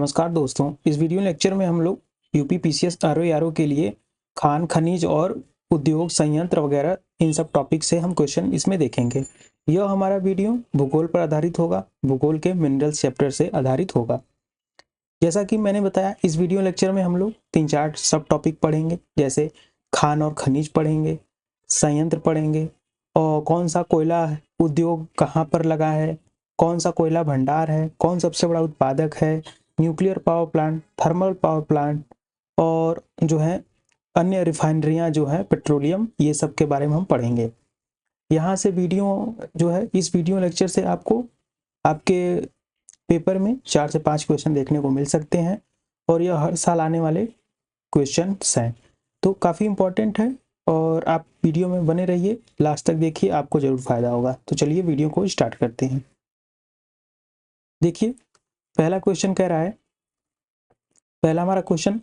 नमस्कार दोस्तों, इस वीडियो लेक्चर में हम लोग यूपी पीसीएस आरओ के लिए खान खनिज और उद्योग संयंत्र वगैरह इन सब टॉपिक से हम क्वेश्चन इसमें देखेंगे। यह हमारा वीडियो भूगोल पर आधारित होगा, भूगोल के मिनरल्स चैप्टर से आधारित होगा। जैसा कि मैंने बताया, इस वीडियो लेक्चर में हम लोग 3-4 सब टॉपिक पढ़ेंगे, जैसे खान और खनिज पढ़ेंगे, संयंत्र पढ़ेंगे और कौन सा कोयला उद्योग कहाँ पर लगा है, कौन सा कोयला भंडार है, कौन सबसे बड़ा उत्पादक है, nuclear power plant, thermal power plant और जो है अन्य रिफाइनरियां जो है पेट्रोलियम, ये सब के बारे में हम पढ़ेंगे। यहाँ से वीडियो जो है, इस वीडियो लेक्चर से आपको आपके पेपर में 4 से 5 क्वेश्चन देखने को मिल सकते हैं और यह हर साल आने वाले क्वेश्चंस हैं, तो काफ़ी इंपॉर्टेंट है और आप वीडियो में बने रहिए, लास्ट तक देखिए, आपको जरूर फायदा होगा। तो चलिए वीडियो को स्टार्ट करते हैं। देखिए, पहला क्वेश्चन कह रहा है, पहला हमारा क्वेश्चन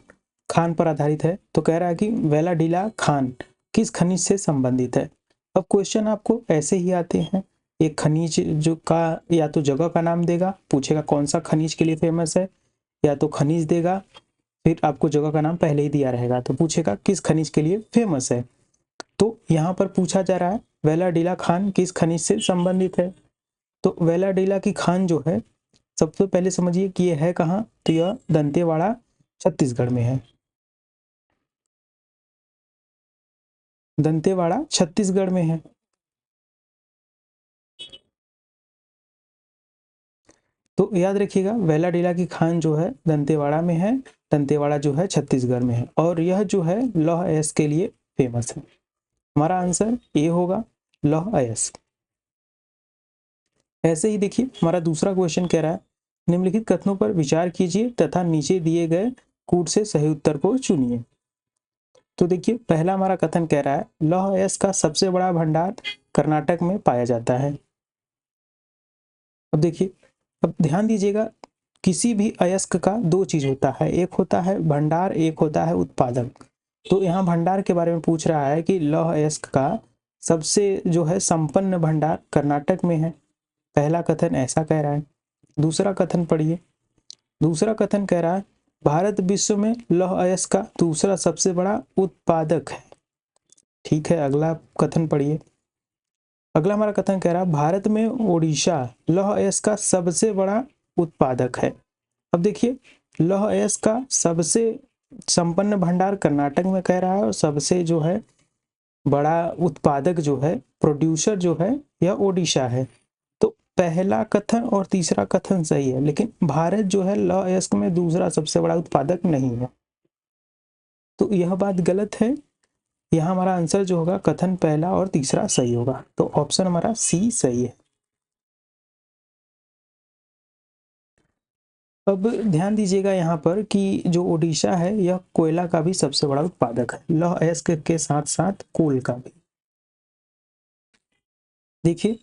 खान पर आधारित है। तो कह रहा है कि वेलाडीला खान किस खनिज से संबंधित है। अब क्वेश्चन आपको ऐसे ही आते हैं, एक खनिज जो का या तो जगह का नाम देगा, पूछेगा कौन सा खनिज के लिए फेमस है, या तो खनिज देगा, फिर आपको जगह का नाम पहले ही दिया रहेगा तो पूछेगा किस खनिज के लिए फेमस है। तो यहाँ पर पूछा जा रहा है वेलाडीला खान किस खनिज से संबंधित है। तो वेलाडीला की खान जो है, सबसे पहले समझिए कि यह है कहाँ, तो यह दंतेवाड़ा छत्तीसगढ़ में है। दंतेवाड़ा छत्तीसगढ़ में है। तो याद रखिएगा, वेलाडीला की खान जो है दंतेवाड़ा में है, दंतेवाड़ा जो है छत्तीसगढ़ में है और यह जो है लौह अयस्क के लिए फेमस है। हमारा आंसर ए होगा, लौह अयस्क। ऐसे ही देखिए, हमारा दूसरा क्वेश्चन कह रहा है, निम्नलिखित कथनों पर विचार कीजिए तथा नीचे दिए गए कूट से सही उत्तर को चुनिए। तो देखिए, पहला हमारा कथन कह रहा है लौह अयस्क का सबसे बड़ा भंडार कर्नाटक में पाया जाता है। अब देखिए, अब ध्यान दीजिएगा, किसी भी अयस्क का दो चीज होता है, एक होता है भंडार, एक होता है उत्पादक। तो यहाँ भंडार के बारे में पूछ रहा है कि लौह अयस्क का सबसे जो है संपन्न भंडार कर्नाटक में है। पहला कथन ऐसा कह रहा है। दूसरा कथन पढ़िए। दूसरा कथन कह रहा है भारत विश्व में लौह अयस्क का दूसरा सबसे बड़ा उत्पादक है। ठीक है, अगला कथन पढ़िए। अगला हमारा कथन कह रहा है भारत में ओडिशा लौह अयस्क का सबसे बड़ा उत्पादक है। अब देखिए, लौह अयस्क का सबसे संपन्न भंडार कर्नाटक में कह रहा है और सबसे जो है बड़ा उत्पादक जो है, प्रोड्यूसर जो है, यह ओडिशा है। तो पहला कथन और तीसरा कथन सही है, लेकिन भारत जो है लौह अयस्क में दूसरा सबसे बड़ा उत्पादक नहीं है, तो यह बात गलत है। यहाँ हमारा आंसर जो होगा, कथन पहला और तीसरा सही होगा, तो ऑप्शन हमारा सी सही है। अब ध्यान दीजिएगा यहाँ पर कि जो ओडिशा है, यह कोयला का भी सबसे बड़ा उत्पादक है, लौह अयस्क के साथ साथ कोल का भी। देखिए,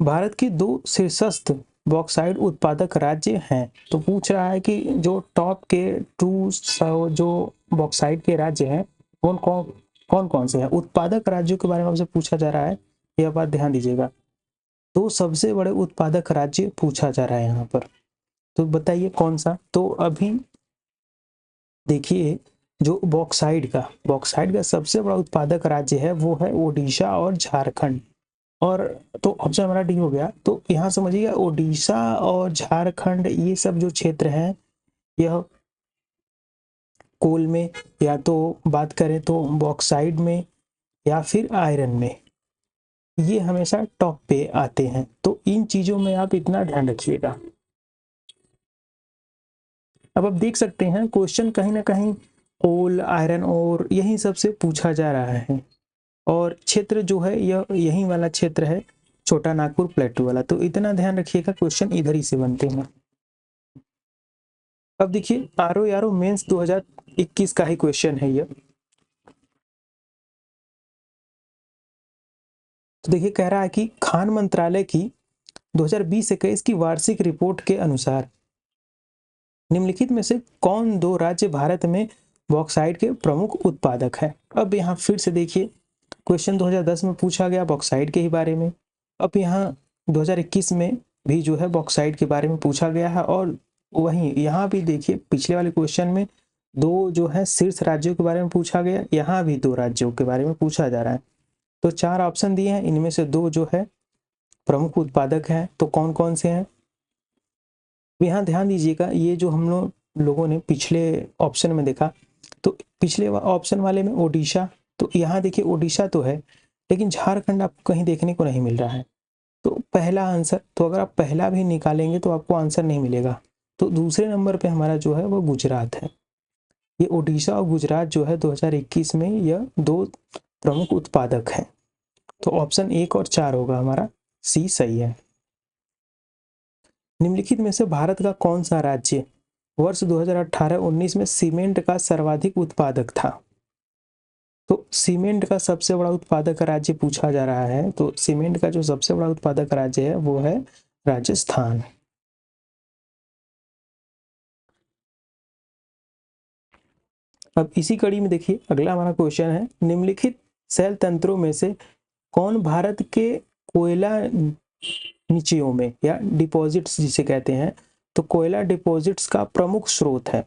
भारत की दो शीर्षस्थ बॉक्साइट उत्पादक राज्य हैं। तो पूछ रहा है कि जो टॉप के 200 जो बॉक्साइट के राज्य हैं, कौन कौन से हैं। उत्पादक राज्यों के बारे में आपसे पूछा जा रहा है, यह बात ध्यान दीजिएगा। तो सबसे बड़े उत्पादक राज्य पूछा जा रहा है यहाँ पर, तो बताइए कौन सा। तो अभी देखिए, जो बॉक्साइट का सबसे बड़ा उत्पादक राज्य है वो है ओडिशा और झारखंड, और तो ऑप्शन हमारा डी हो गया। तो यहाँ समझिएगा, ओडिशा और झारखंड ये सब जो क्षेत्र हैं, यह कोल में, या तो बात करें तो बॉक्साइट में, या फिर आयरन में, ये हमेशा टॉप पे आते हैं। तो इन चीजों में आप इतना ध्यान रखिएगा। अब आप देख सकते हैं क्वेश्चन कहीं ना कहीं कोल, आयरन और यही सब से पूछा जा रहा है, और क्षेत्र जो है यह यही वाला क्षेत्र है, छोटा नागपुर प्लेटू वाला। तो इतना ध्यान रखिएगा, क्वेश्चन इधर ही से बनते हैं। अब देखिए, आरओ मेंस 2021 का ही क्वेश्चन है यह। तो देखिए, कह रहा है कि खान मंत्रालय की 2020-21 की वार्षिक रिपोर्ट के अनुसार निम्नलिखित में से कौन दो राज्य भारत में बॉक्साइट के प्रमुख उत्पादक है। अब यहाँ फिर से देखिए, क्वेश्चन 2010 में पूछा गया बॉक्साइट के ही बारे में, अब यहाँ 2021 में भी जो है बॉक्साइट के बारे में पूछा गया है, और वहीं यहाँ भी देखिए पिछले वाले क्वेश्चन में 2 जो है शीर्ष राज्यों के बारे में पूछा गया, यहाँ भी 2 राज्यों के बारे में पूछा जा रहा है। तो 4 ऑप्शन दिए हैं, इनमें से 2 जो है प्रमुख उत्पादक हैं, तो कौन कौन से हैं? यहाँ ध्यान दीजिएगा, ये जो हम लोगों ने पिछले ऑप्शन में देखा, तो पिछले ऑप्शन वाले में ओडिशा, तो यहाँ देखिए ओडिशा तो है, लेकिन झारखंड आपको कहीं देखने को नहीं मिल रहा है। तो पहला आंसर, तो अगर आप पहला भी निकालेंगे तो आपको आंसर नहीं मिलेगा। तो दूसरे नंबर पे हमारा जो है वो गुजरात है। ये ओडिशा और गुजरात जो है 2021 में यह 2 प्रमुख उत्पादक हैं। तो ऑप्शन 1 और 4 होगा हमारा, सी सही है। निम्नलिखित में से भारत का कौन सा राज्य वर्ष 2018-19 में सीमेंट का सर्वाधिक उत्पादक था? तो सीमेंट का सबसे बड़ा उत्पादक राज्य पूछा जा रहा है, तो सीमेंट का जो सबसे बड़ा उत्पादक राज्य है वो है राजस्थान। अब इसी कड़ी में देखिए अगला हमारा क्वेश्चन है, निम्नलिखित शैल तंत्रों में से कौन भारत के कोयला निचयों में या डिपॉजिट्स जिसे कहते हैं, तो कोयला डिपॉजिट्स का प्रमुख स्रोत है?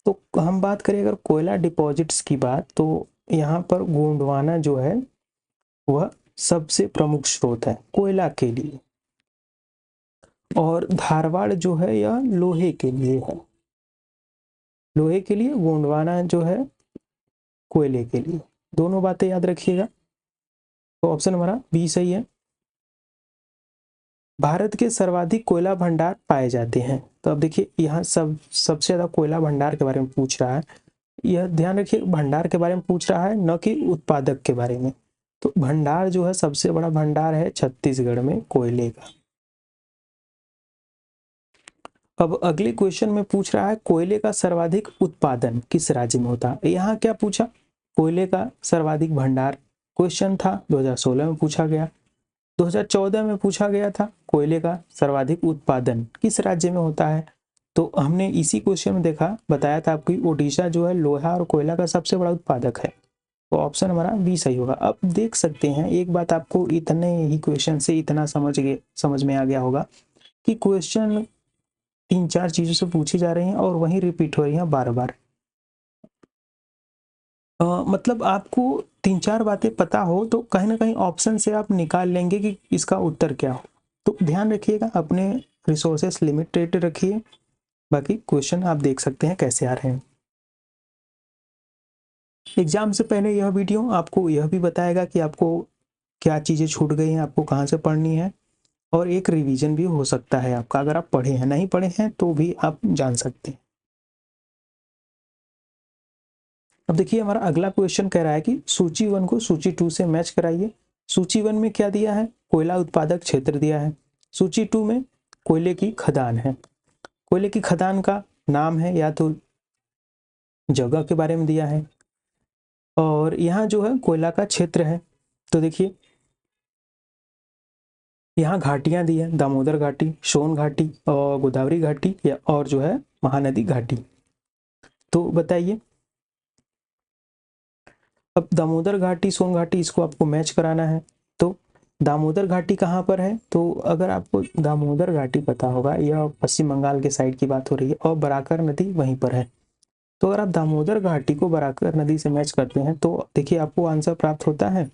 तो हम बात करें अगर कोयला डिपॉजिट्स की बात, तो यहाँ पर गोंडवाना जो है वह सबसे प्रमुख स्रोत है कोयला के लिए, और धारवाड़ जो है यह लोहे के लिए है। लोहे के लिए, गोंडवाना जो है कोयले के लिए। दोनों बातें याद रखिएगा। तो ऑप्शन हमारा बी सही है। भारत के सर्वाधिक कोयला भंडार पाए जाते हैं, तो अब देखिए यहाँ सबसे ज्यादा कोयला भंडार के बारे में पूछ रहा है। यह ध्यान रखिए भंडार के बारे में पूछ रहा है, न कि उत्पादक के बारे में। तो भंडार जो है सबसे बड़ा भंडार है छत्तीसगढ़ में कोयले का। अब अगले क्वेश्चन में पूछ रहा है कोयले का सर्वाधिक उत्पादन किस राज्य में होता है? यहाँ क्या पूछा? कोयले का सर्वाधिक भंडार क्वेश्चन था, 2016 में पूछा गया। 2014 में पूछा गया था कोयले का सर्वाधिक उत्पादन किस राज्य में होता है। तो हमने इसी क्वेश्चन में देखा, बताया था आपकी ओडिशा जो है लोहा और कोयला का सबसे बड़ा उत्पादक है। तो ऑप्शन हमारा बी सही होगा। अब देख सकते हैं एक बात, आपको इतने ही क्वेश्चन से इतना समझ में आ गया होगा कि क्वेश्चन 3-4 चीजों से पूछी जा रही हैं और वहीं रिपीट हो रही हैं बार बार। मतलब आपको 3-4 बातें पता हो तो कहीं ना कहीं ऑप्शन से आप निकाल लेंगे कि इसका उत्तर क्या हो। तो ध्यान रखिएगा, अपने रिसोर्सेस लिमिटेड रखिए। बाकी क्वेश्चन आप देख सकते हैं कैसे आ रहे हैं। एग्जाम से पहले यह वीडियो आपको यह भी बताएगा कि आपको क्या चीज़ें छूट गई हैं, आपको कहाँ से पढ़नी है, और एक रिवीजन भी हो सकता है आपका। अगर आप पढ़े हैं, नहीं पढ़े हैं तो भी आप जान सकते हैं। अब देखिए हमारा अगला क्वेश्चन कह रहा है कि सूची 1 को सूची 2 से मैच कराइए। सूची 1 में क्या दिया है? कोयला उत्पादक क्षेत्र दिया है। सूची 2 में कोयले की खदान है। कोयले की खदान का नाम है या तो जगह के बारे में दिया है, और यहाँ जो है कोयला का क्षेत्र है। तो देखिए यहाँ घाटियां दी है, दामोदर घाटी, सोन घाटी और गोदावरी घाटी, या और जो है महानदी घाटी। तो बताइए, अब दामोदर घाटी, सोन घाटी, इसको आपको मैच कराना है। तो दामोदर घाटी कहाँ पर है? तो अगर आपको दामोदर घाटी पता होगा, यह पश्चिम बंगाल के साइड की बात हो रही है, और बराकर नदी वहीं पर है। तो अगर आप दामोदर घाटी को बराकर नदी से मैच करते हैं तो देखिए आपको आंसर प्राप्त होता है,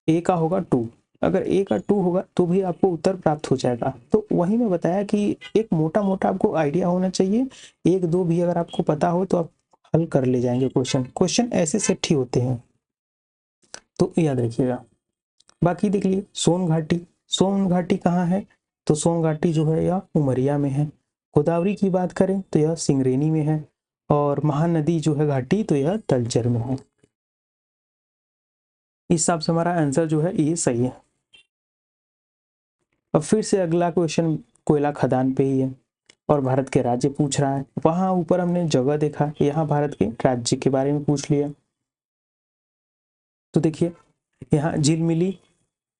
ए का होगा 2। अगर ए का 2 होगा तो भी आपको उत्तर प्राप्त हो जाएगा। तो वही मैं बताया कि एक मोटा मोटा आपको आइडिया होना चाहिए, 1-2 भी अगर आपको पता हो तो आप हल कर ले जाएंगे। क्वेश्चन ऐसे सेट ही होते हैं, तो याद रखिएगा। बाकी देख लिए सोन घाटी, सोन घाटी कहाँ है? तो सोन घाटी जो है यह उमरिया में है। गोदावरी की बात करें तो यह सिंगरेनी में है, और महानदी जो है घाटी तो यह तलचर में है। इस हिसाब से हमारा आंसर जो है ये सही है। अब फिर से अगला क्वेश्चन कोयला खदान पे ही है, और भारत के राज्य पूछ रहा है। वहां ऊपर हमने जगह देखा, यहाँ भारत के राज्य के बारे में पूछ लिया। तो देखिए यहाँ झिलमिली,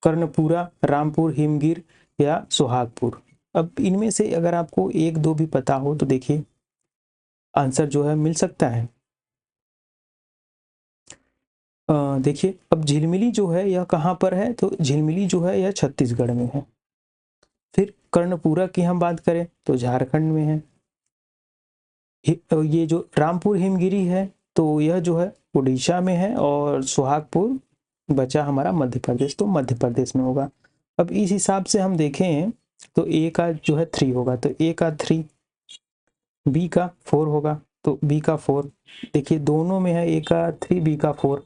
कर्णपुरा, रामपुर, हिमगिर या सुहागपुर। अब इनमें से अगर आपको 1-2 भी पता हो तो देखिए आंसर जो है मिल सकता है। देखिए अब झिलमिली जो है यह कहाँ पर है? तो झिलमिली जो है यह छत्तीसगढ़ में है। फिर कर्णपुरा की हम बात करें तो झारखंड में है। ये जो रामपुर हिमगिरी है तो यह जो है उड़ीसा में है, और सुहागपुर बचा हमारा मध्य प्रदेश, तो मध्य प्रदेश में होगा। अब इस हिसाब से हम देखें तो ए का जो है 3 होगा, तो ए का 3, बी का 4 होगा, तो बी का 4। देखिए दोनों में है, ए का 3 बी का 4।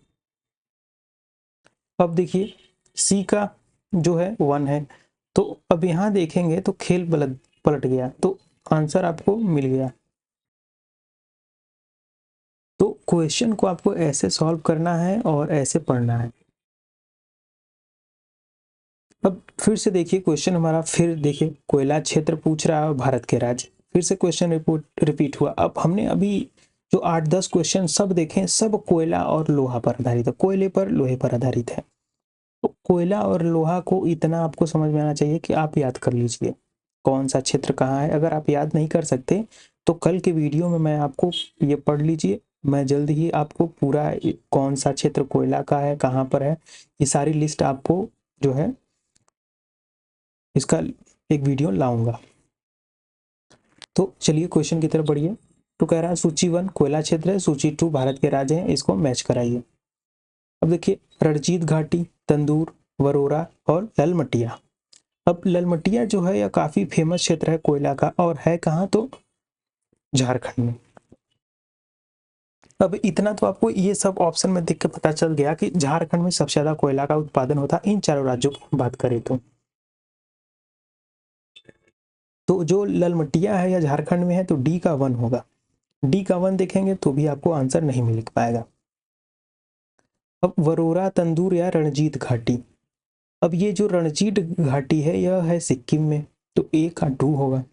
अब देखिए सी का जो है 1 है, तो अब यहाँ देखेंगे तो खेल पलट पलट गया, तो आंसर आपको मिल गया। तो क्वेश्चन को आपको ऐसे सॉल्व करना है और ऐसे पढ़ना है। अब फिर से देखिए क्वेश्चन हमारा, फिर देखिए कोयला क्षेत्र पूछ रहा है भारत के राज्य, फिर से क्वेश्चन रिपीट हुआ। अब हमने अभी जो 8-10 क्वेश्चन सब देखे, सब कोयला और लोहा पर आधारित है, कोयले पर लोहे पर आधारित है। तो कोयला और लोहा को इतना आपको समझ में आना चाहिए कि आप याद कर लीजिए कौन सा क्षेत्र कहाँ है। अगर आप याद नहीं कर सकते तो कल के वीडियो में मैं आपको ये पढ़ लीजिए, मैं जल्द ही आपको पूरा कौन सा क्षेत्र कोयला का है, कहाँ पर है, ये सारी लिस्ट आपको जो है इसका एक वीडियो लाऊंगा। तो चलिए क्वेश्चन की तरफ बढ़िए। तो कह रहा है सूची 1 कोयला क्षेत्र है, सूची 2 भारत के राज्य हैं, इसको मैच कराइए। अब देखिए रणजीत घाटी, तंदूर, वरोरा और ललमटिया। अब ललमटिया जो है यह काफी फेमस क्षेत्र है कोयला का, और है कहाँ, तो झारखंड में। अब इतना तो आपको ये सब ऑप्शन में देख के पता चल गया कि झारखंड में सबसे ज्यादा कोयला का उत्पादन होता है इन चारों राज्यों की बात करें तो जो ललमटिया है या झारखंड में है, तो डी का 1 होगा। डी का 1 देखेंगे तो भी आपको आंसर नहीं मिल पाएगा। अब वरोरा, तंदूर या रणजीत घाटी। अब ये जो रणजीत घाटी है यह है सिक्किम में, तो ए का 2 होगा।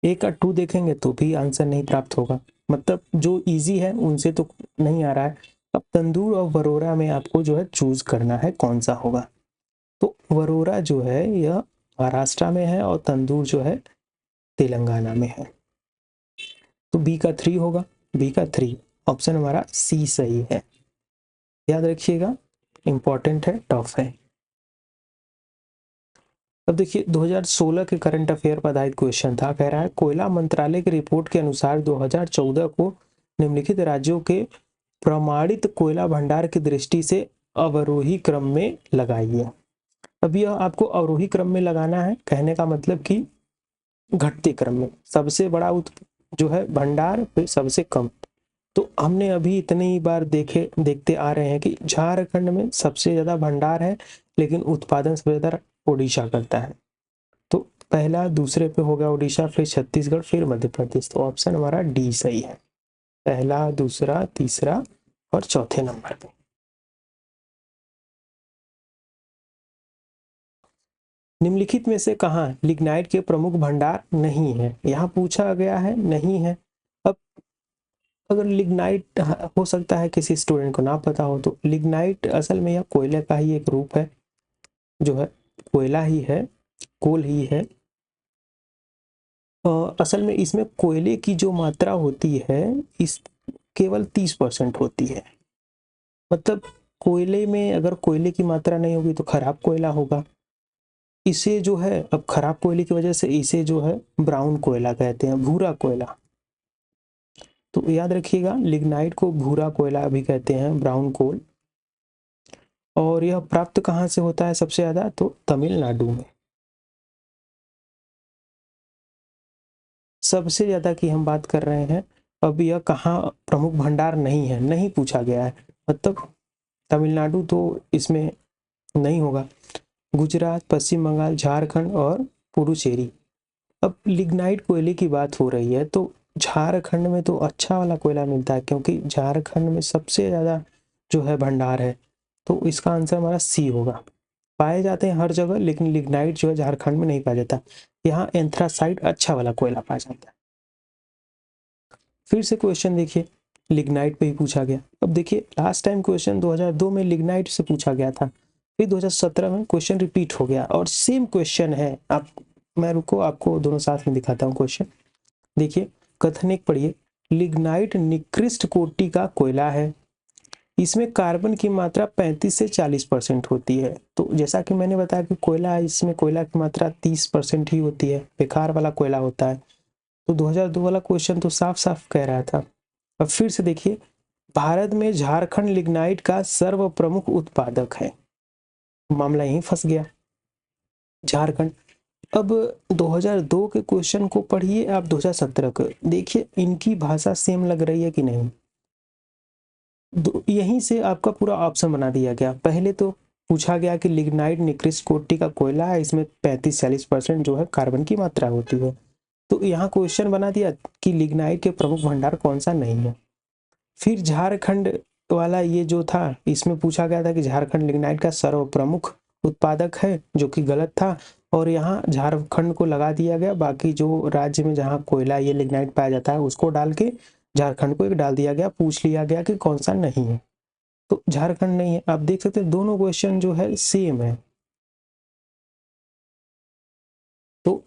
ए का 2 देखेंगे तो भी आंसर नहीं प्राप्त होगा, मतलब जो इजी है उनसे तो नहीं आ रहा है। अब तंदूर और वरोरा में आपको जो है चूज करना है कौन सा होगा। तो वरोरा जो है यह महाराष्ट्र में है, और तंदूर जो है तेलंगाना में है, तो बी का 3 होगा। बी का 3 ऑप्शन हमारा सी सही है, याद रखिएगा, इंपॉर्टेंट है, टफ है। अब देखिए 2016 के करंट अफेयर पर आधारित क्वेश्चन था, कह रहा है कोयला मंत्रालय की रिपोर्ट के अनुसार 2014 को निम्नलिखित राज्यों के प्रमाणित कोयला भंडार की दृष्टि से अवरोही क्रम में लगाइए। अब यह आपको अवरोही क्रम में लगाना है, कहने का मतलब कि घटते क्रम में, सबसे बड़ा जो है भंडार, फिर सबसे कम। तो हमने अभी इतनी बार देखते आ रहे हैं कि झारखंड में सबसे ज्यादा भंडार है, लेकिन उत्पादन सबसे ज्यादा ओडिशा करता है। तो पहला दूसरे पे हो गया ओडिशा, फिर छत्तीसगढ़, फिर मध्य प्रदेश, तो ऑप्शन हमारा डी सही है, पहला, दूसरा, तीसरा और चौथे नंबर पे। निम्नलिखित में से कहाँ लिग्नाइट के प्रमुख भंडार नहीं है, यहाँ पूछा गया है नहीं है। अब अगर लिग्नाइट हो सकता है किसी स्टूडेंट को ना पता हो, तो लिग्नाइट असल में यह कोयले का ही एक रूप है, जो है कोयला ही है, कोल ही है। असल में इसमें कोयले की जो मात्रा होती है इस केवल 30% होती है, मतलब कोयले में अगर कोयले की मात्रा नहीं होगी तो खराब कोयला होगा। इसे जो है, अब खराब कोयले की वजह से इसे जो है ब्राउन कोयला कहते हैं, भूरा कोयला। तो याद रखिएगा लिग्नाइट को भूरा कोयला भी कहते हैं, ब्राउन कोल। और यह प्राप्त कहाँ से होता है सबसे ज्यादा, तो तमिलनाडु में। सबसे ज्यादा की हम बात कर रहे हैं। अब यह कहाँ प्रमुख भंडार नहीं है, नहीं पूछा गया है, मतलब तमिलनाडु तो इसमें नहीं होगा। गुजरात, पश्चिम बंगाल, झारखंड और पुडुचेरी। अब लिग्नाइट कोयले की बात हो रही है तो झारखंड में तो अच्छा वाला कोयला मिलता है, क्योंकि झारखंड में सबसे ज़्यादा जो है भंडार है, तो इसका आंसर हमारा सी होगा। पाए जाते हैं हर जगह, लेकिन लिग्नाइट जो है झारखंड में नहीं पाया जाता, यहाँ एंथ्रासाइट अच्छा वाला कोयला पाया जाता है। फिर से क्वेश्चन देखिए, लिग्नाइट पे ही पूछा गया। अब देखिए लास्ट टाइम क्वेश्चन 2002 में लिग्नाइट से पूछा गया था, फिर 2017 में क्वेश्चन रिपीट हो गया और सेम क्वेश्चन है। आप मैं रुको आपको दोनों साथ में दिखाता हूँ क्वेश्चन। देखिए कथन एक पढ़िए, लिग्नाइट निकृष्ट कोटि का कोयला है, इसमें कार्बन की मात्रा 35 से 40% होती है। तो जैसा कि मैंने बताया कि कोयला, इसमें कोयला की मात्रा 30% ही होती है, बेकार वाला कोयला होता है। तो 2002 वाला क्वेश्चन तो साफ साफ कह रहा था। अब फिर से देखिए, भारत में झारखंड लिग्नाइट का सर्व प्रमुख उत्पादक है। मामला यहीं फंस गया, झारखंड। अब 2002 के क्वेश्चन को पढ़िए आप 2017 का, देखिए इनकी भाषा सेम लग रही है कि नहीं। यहीं से आपका पूरा ऑप्शन बना दिया गया। पहले तो पूछा गया कि लिग्नाइट निकृष्ट कोटि का कोयला है, इसमें 35-40% जो है कार्बन की मात्रा होती है। तो यहाँ क्वेश्चन बना दिया कि लिग्नाइट के प्रमुख भंडार कौन सा नहीं है। फिर झारखंड वाला ये जो था, इसमें पूछा गया था कि झारखंड लिग्नाइट का सर्व प्रमुख उत्पादक है, जो कि गलत था। और यहाँ झारखंड को लगा दिया गया, बाकी जो राज्य में जहाँ कोयला ये लिग्नाइट पाया जाता है उसको डाल के झारखंड को एक डाल दिया गया। पूछ लिया गया कि कौन सा नहीं है, तो झारखंड नहीं है। आप देख सकते हैं दोनों क्वेश्चन जो है सेम है। तो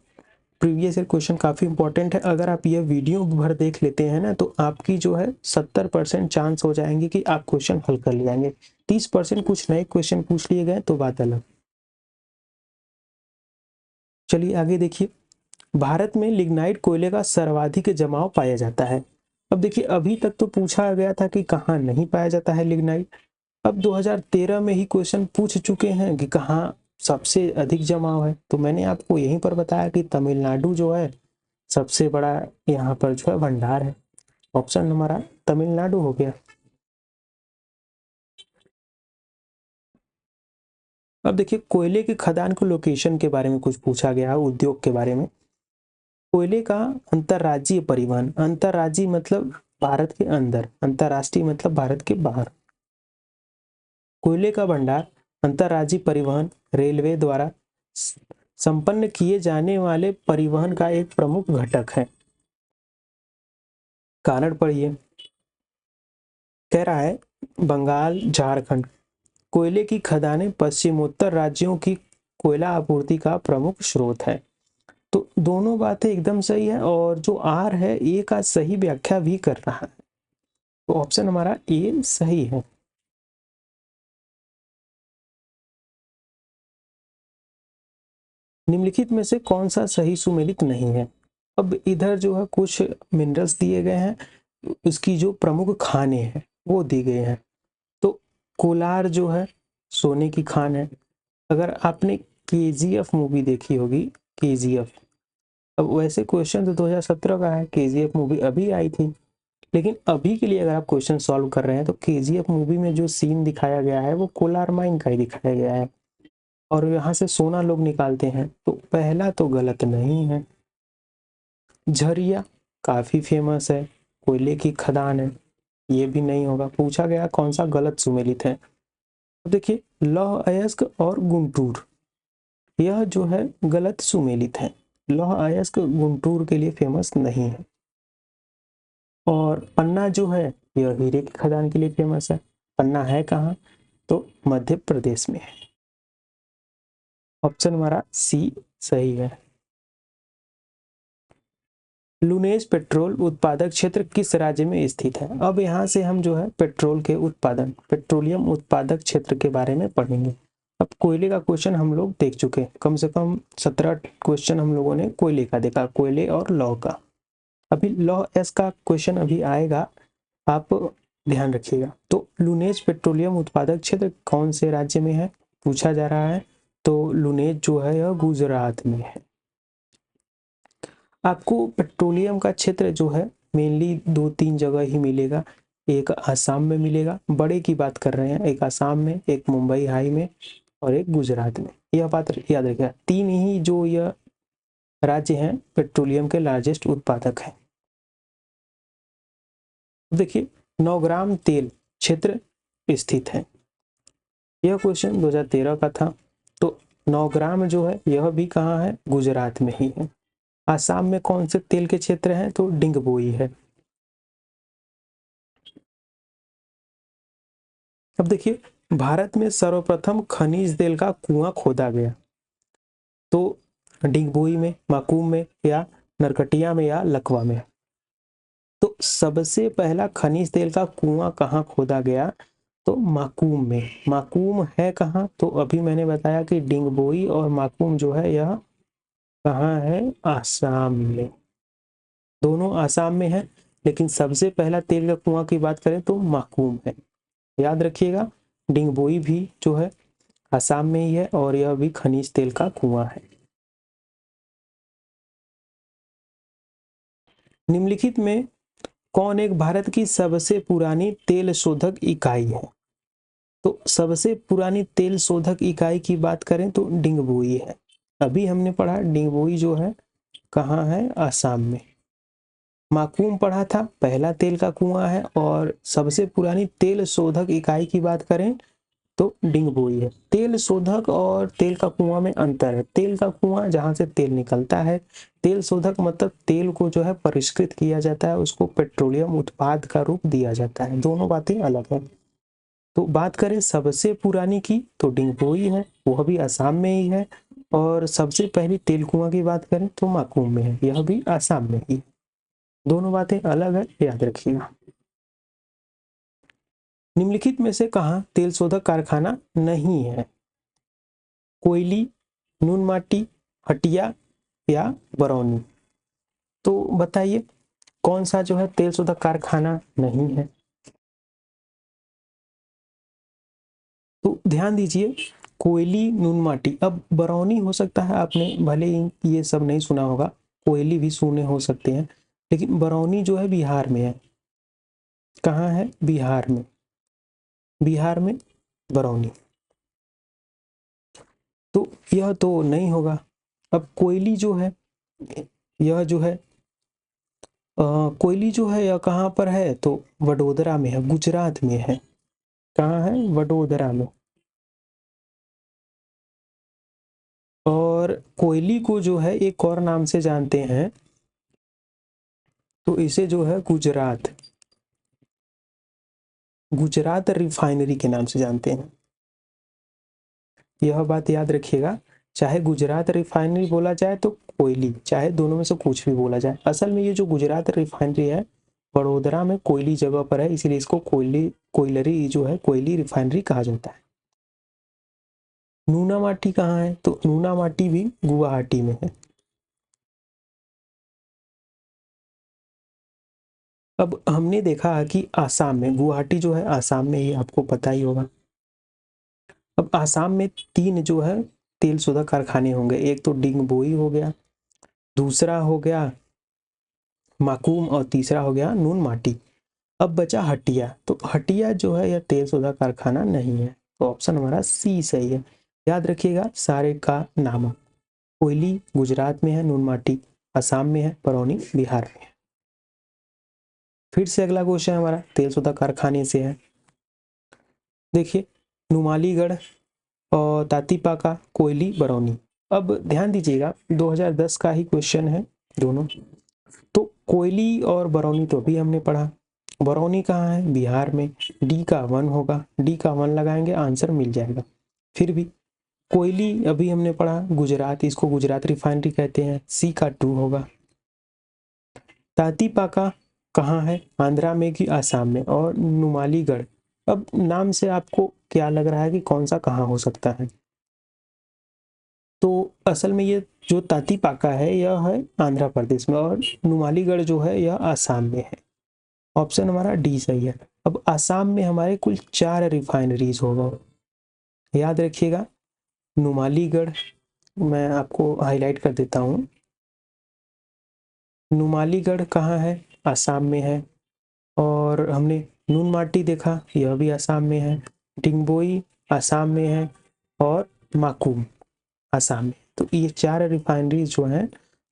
प्रीवियस ईयर क्वेश्चन काफ़ी इंपॉर्टेंट है। अगर आप ये वीडियो भर देख लेते हैं ना, तो आपकी जो है 70% चांस हो जाएंगे कि आप क्वेश्चन हल कर ले जाएंगे। 30% कुछ नए क्वेश्चन पूछ लिए गए तो बात अलग। चलिए आगे देखिए, भारत में लिग्नाइट कोयले का सर्वाधिक जमाव पाया जाता है। अब देखिए, अभी तक तो पूछा गया था कि कहाँ नहीं पाया जाता है लिग्नाइट। अब 2013 में ही क्वेश्चन पूछ चुके हैं कि कहाँ सबसे अधिक जमाव है। तो मैंने आपको यहीं पर बताया कि तमिलनाडु जो है सबसे बड़ा यहाँ पर जो है भंडार है। ऑप्शन हमारा तमिलनाडु हो गया। अब देखिए, कोयले की खदान को लोकेशन के बारे में कुछ पूछा गया, उद्योग के बारे में। कोयले का अंतर्राज्यीय परिवहन, अंतर्राज्यीय मतलब भारत के अंदर, अंतर्राष्ट्रीय मतलब भारत के बाहर। कोयले का भंडार अंतर्राज्यीय परिवहन रेलवे द्वारा संपन्न किए जाने वाले परिवहन का एक प्रमुख घटक है। कारण पढ़िए, कह रहा है बंगाल झारखंड कोयले की खदानें पश्चिमोत्तर राज्यों की कोयला आपूर्ति का प्रमुख स्रोत है। तो दोनों बातें एकदम सही है, और जो आर है ए का सही व्याख्या भी कर रहा है। तो ऑप्शन हमारा ए सही है। निम्नलिखित में से कौन सा सही सुमेलित नहीं है। अब इधर जो है कुछ मिनरल्स दिए गए हैं, उसकी जो प्रमुख खाने हैं वो दी गए हैं। तो कोलार जो है सोने की खान है। अगर आपने केजीएफ मूवी देखी होगी, केजीएफ, अब वैसे क्वेश्चन तो 2017 का है, केजीएफ मूवी अभी आई थी, लेकिन अभी के लिए अगर आप क्वेश्चन सॉल्व कर रहे हैं तो केजीएफ मूवी में जो सीन दिखाया गया है वो कोलार माइन का ही दिखाया गया है, और यहाँ से सोना लोग निकालते हैं। तो पहला तो गलत नहीं है। झरिया काफी फेमस है, कोयले की खदान है, ये भी नहीं होगा। पूछा गया कौन सा गलत सुमेलित है। अब देखिए, लौह अयस्क और गुंटूर, यह जो है गलत सुमेलित है। लौह अयस्क गुंटूर के लिए फेमस नहीं है। और पन्ना जो है यह हीरे की खदान के लिए फेमस है। पन्ना है कहाँ, तो मध्य प्रदेश में है। ऑप्शन हमारा सी सही है। लुनेज पेट्रोल उत्पादक क्षेत्र किस राज्य में स्थित है। अब यहाँ से हम जो है पेट्रोल के उत्पादन, पेट्रोलियम उत्पादक क्षेत्र के बारे में पढ़ेंगे। अब कोयले का क्वेश्चन हम लोग देख चुके हैं, कम से कम 17 क्वेश्चन हम लोगों ने कोयले का देखा, कोयले और लौह का। अभी लौह एस का क्वेश्चन अभी आएगा, आप ध्यान रखिएगा। तो लुनेज पेट्रोलियम उत्पादक क्षेत्र कौन से राज्य में है पूछा जा रहा है। तो लुनेज जो है यह गुजरात में है। आपको पेट्रोलियम का क्षेत्र जो है मेनली 2-3 जगह ही मिलेगा। एक आसाम में मिलेगा, बड़े की बात कर रहे हैं, एक आसाम में, एक मुंबई हाई में, और एक गुजरात में। यह बात याद रखिएगा, 3 ही जो यह राज्य हैं पेट्रोलियम के लार्जेस्ट उत्पादक हैं। देखिए, 9 ग्राम तेल क्षेत्र स्थित है। यह क्वेश्चन 2013 का था। तो 9 ग्राम जो है यह भी कहाँ है, गुजरात में ही है। आसाम में कौन से तेल के क्षेत्र हैं, तो डिंगबोई है। अब देखिए, भारत में सर्वप्रथम खनिज तेल का कुआं खोदा गया, तो डिगबोई में, माकूम में, या नरकटिया में, या लकवा में। तो सबसे पहला खनिज तेल का कुआं कहाँ खोदा गया, तो माकूम में। माकूम है कहाँ, तो अभी मैंने बताया कि डिंगबोई और माकूम जो है यह कहाँ है, आसाम में। दोनों आसाम में है, लेकिन सबसे पहला तेल का कुआं की बात करें तो माकूम है। याद रखिएगा, डिंगबोई भी जो है आसाम में ही है और यह भी खनिज तेल का कुआं है। निम्नलिखित में कौन एक भारत की सबसे पुरानी तेल शोधक इकाई है? तो सबसे पुरानी तेल शोधक इकाई की बात करें तो डिंगबोई है। अभी हमने पढ़ा डिंगबोई जो है कहाँ है, आसाम में। माकूम पढ़ा था पहला तेल का कुआं है, और सबसे पुरानी तेल शोधक इकाई की बात करें तो डिंगबोई है। तेल शोधक और तेल का कुआं में अंतर है। तेल का कुआं जहां से तेल निकलता है, तेल शोधक मतलब तेल को जो है परिष्कृत किया जाता है, उसको पेट्रोलियम उत्पाद का रूप दिया जाता है। दोनों बातें अलग है। तो बात करें सबसे पुरानी की तो डिंगबोई है, वह भी आसाम में ही है। और सबसे पहली तेल कुआं की बात करें तो माकूम में है, यह भी आसाम में ही। दोनों बातें अलग है, याद रखिएगा। निम्नलिखित में से कहाँ तेल शोधक कारखाना नहीं है? कोयली, नून माटी, हटिया या बरौनी? तो बताइए कौन सा जो है तेल शोधक कारखाना नहीं है? तो ध्यान दीजिए, कोयली, नून माटी। अब बरौनी हो सकता है आपने भले ही ये सब नहीं सुना होगा, कोयली भी सुने हो सकते हैं, लेकिन बरौनी जो है बिहार में है। कहाँ है? बिहार में। बिहार में बरौनी। तो यह तो नहीं होगा। अब कोयली जो है, यह जो है कोयली जो है यह कहाँ पर है? तो वडोदरा में है, गुजरात में है। कहाँ है? वडोदरा में। और कोयली को जो है एक और नाम से जानते हैं, तो इसे जो है गुजरात गुजरात रिफाइनरी के नाम से जानते हैं। यह बात याद रखिएगा, चाहे गुजरात रिफाइनरी बोला जाए तो कोयली, चाहे दोनों में से कुछ भी बोला जाए। असल में ये जो गुजरात रिफाइनरी है वडोदरा में कोयली जगह पर है, इसीलिए इसको कोयलरी जो है कोयली रिफाइनरी कहा जाता है। नूना माटी कहाँ है? तो नूना माटी भी गुवाहाटी में है। अब हमने देखा कि आसाम में, गुवाहाटी जो है आसाम में ही, आपको पता ही होगा। अब आसाम में 3 जो है तेल शोधक कारखाने होंगे। एक तो डिंगबोई हो गया, दूसरा हो गया माकूम, और तीसरा हो गया नून माटी। अब बचा हटिया। तो हटिया जो है यह तेल शोधक कारखाना नहीं है, तो ऑप्शन हमारा सी सही है। याद रखिएगा सारे का नाम। कोयली गुजरात में है, नून माटी आसाम में है, बरौनी बिहार में है। फिर से अगला क्वेश्चन हमारा तेल शोधक कारखाने से है। देखिए, नुमालीगढ़ और तातीपाका, कोयली, बरौनी। अब ध्यान दीजिएगा 2010 का ही क्वेश्चन है दोनों। तो कोयली और बरौनी तो अभी हमने पढ़ा। बरौनी कहाँ है? बिहार में। डी का 1 होगा, डी का 1 लगाएंगे आंसर मिल जाएगा। फिर भी कोयली अभी हमने पढ़ा गुजरात, इसको गुजरात रिफाइनरी कहते हैं, सी का 2 होगा। तातीपाका कहाँ है? आंध्रा में कि आसाम में? और नुमालीगढ़, अब नाम से आपको क्या लग रहा है कि कौन सा कहाँ हो सकता है? तो असल में ये जो तातीपाका है यह है आंध्र प्रदेश में, और नुमालीगढ़ जो है यह आसाम में है। ऑप्शन हमारा डी सही है। अब आसाम में हमारे कुल 4 रिफाइनरीज होगा, याद रखिएगा। नुमालीगढ़ मैं आपको हाईलाइट कर देता हूँ। नुमालीगढ़ कहाँ है? आसाम में है। और हमने नून माटी देखा, यह भी आसाम में है। डिंगबोई आसाम में है, और माकूम आसाम में। तो ये 4 रिफाइनरीज जो हैं